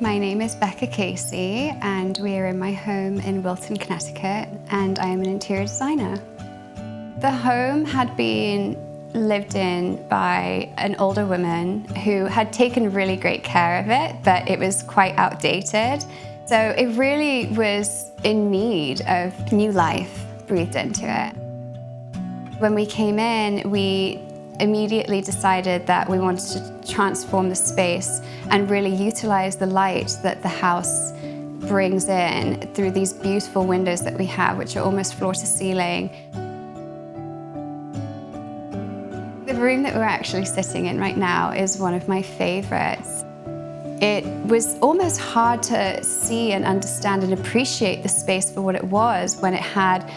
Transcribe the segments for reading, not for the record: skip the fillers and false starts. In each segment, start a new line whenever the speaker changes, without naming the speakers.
My name is Becca Casey and we are in my home in Wilton, Connecticut, and I am an interior designer. The home had been lived in by an older woman who had taken really great care of it, but it was quite outdated. So it really was in need of new life breathed into it. When we came in, we immediately decided that we wanted to transform the space and really utilize the light that the house brings in through these beautiful windows that we have, which are almost floor to ceiling. The room that we're actually sitting in right now is one of my favorites. It was almost hard to see and understand and appreciate the space for what it was when it had,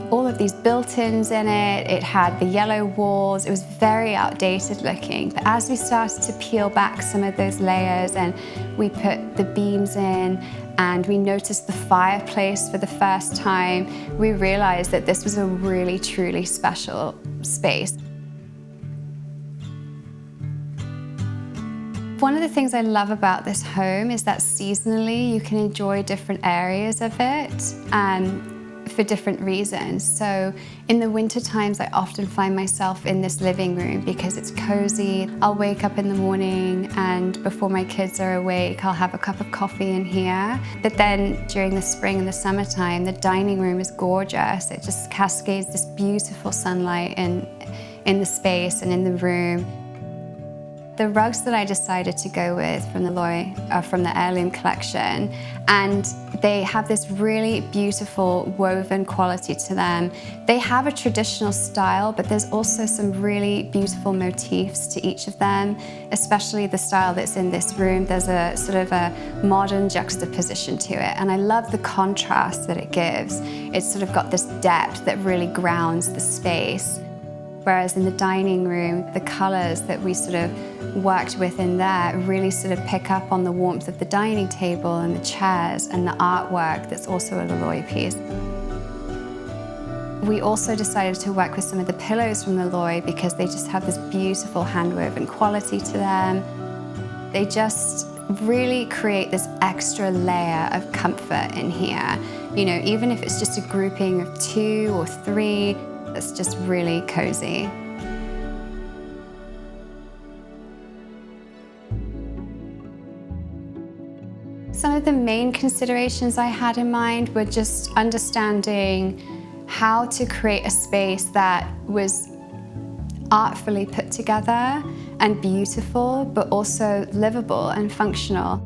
all of these built-ins in it. It had the yellow walls. It was very outdated looking. But as we started to peel back some of those layers and we put the beams in and we noticed the fireplace for the first time, we realized that this was a really, truly special space. One of the things I love about this home is that seasonally you can enjoy different areas of it for different reasons. So in the winter times, I often find myself in this living room because it's cozy. I'll wake up in the morning and before my kids are awake, I'll have a cup of coffee in here. But then during the spring and the summertime, the dining room is gorgeous. It just cascades this beautiful sunlight in the space and in the room. The rugs that I decided to go with from the Loloi are from the heirloom collection, and they have this really beautiful woven quality to them. They have a traditional style, but there's also some really beautiful motifs to each of them, especially the style that's in this room. There's a sort of a modern juxtaposition to it, and I love the contrast that it gives. It's sort of got this depth that really grounds the space. Whereas in the dining room, the colors that we sort of worked with in there really sort of pick up on the warmth of the dining table and the chairs and the artwork that's also a Loloi piece. We also decided to work with some of the pillows from Loloi because they just have this beautiful hand-woven quality to them. They just really create this extra layer of comfort in here. Even if it's just a grouping of 2 or 3, it's just really cozy. Some of the main considerations I had in mind were just understanding how to create a space that was artfully put together and beautiful, but also livable and functional.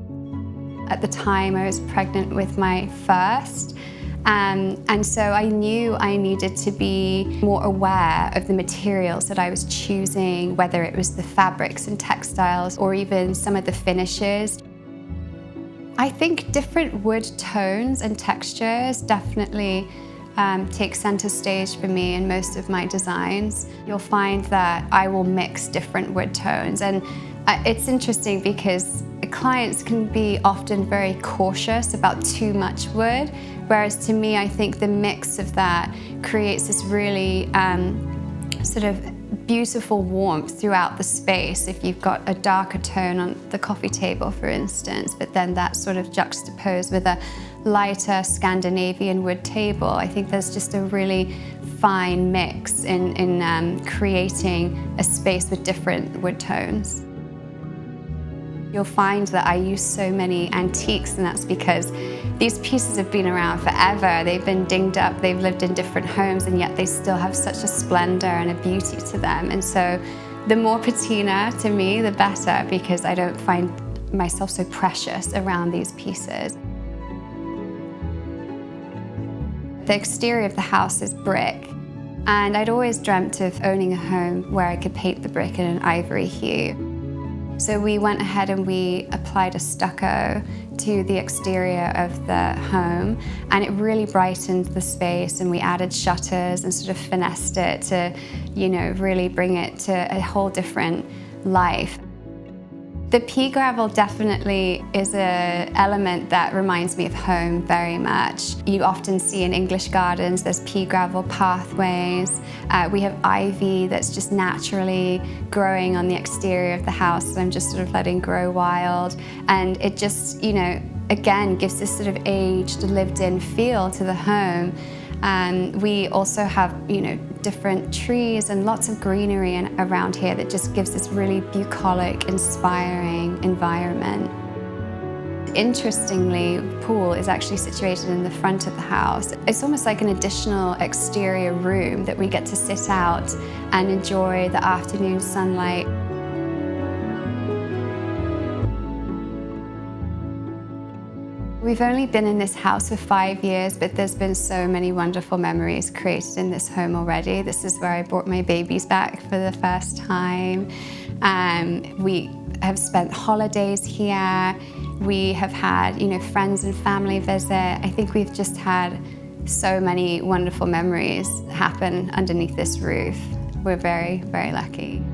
At the time, I was pregnant with my first, and so I knew I needed to be more aware of the materials that I was choosing, whether it was the fabrics and textiles or even some of the finishes. I think different wood tones and textures definitely take center stage for me in most of my designs. You'll find that I will mix different wood tones, and it's interesting because clients can be often very cautious about too much wood, whereas to me, I think the mix of that creates this really sort of beautiful warmth throughout the space. If you've got a darker tone on the coffee table, for instance, but then that's sort of juxtaposed with a lighter Scandinavian wood table, I think there's just a really fine mix in creating a space with different wood tones. You'll find that I use so many antiques, and that's because these pieces have been around forever. They've been dinged up, they've lived in different homes, and yet they still have such a splendor and a beauty to them. And so the more patina to me, the better, because I don't find myself so precious around these pieces. The exterior of the house is brick, and I'd always dreamt of owning a home where I could paint the brick in an ivory hue. So we went ahead and we applied a stucco to the exterior of the home, and it really brightened the space, and we added shutters and sort of finessed it to, really bring it to a whole different life. The pea gravel definitely is an element that reminds me of home very much. You often see in English gardens, there's pea gravel pathways. We have ivy that's just naturally growing on the exterior of the house that I'm just sort of letting grow wild. And it just, you know, again, gives this sort of aged, lived-in feel to the home. We also have, you know, different trees and lots of greenery around here that just gives this really bucolic, inspiring environment. Interestingly, the pool is actually situated in the front of the house. It's almost like an additional exterior room that we get to sit out and enjoy the afternoon sunlight. We've only been in this house for 5 years, but there's been so many wonderful memories created in this home already. This is where I brought my babies back for the first time. We have spent holidays here. We have had, you know, friends and family visit. I think we've just had so many wonderful memories happen underneath this roof. We're very, very lucky.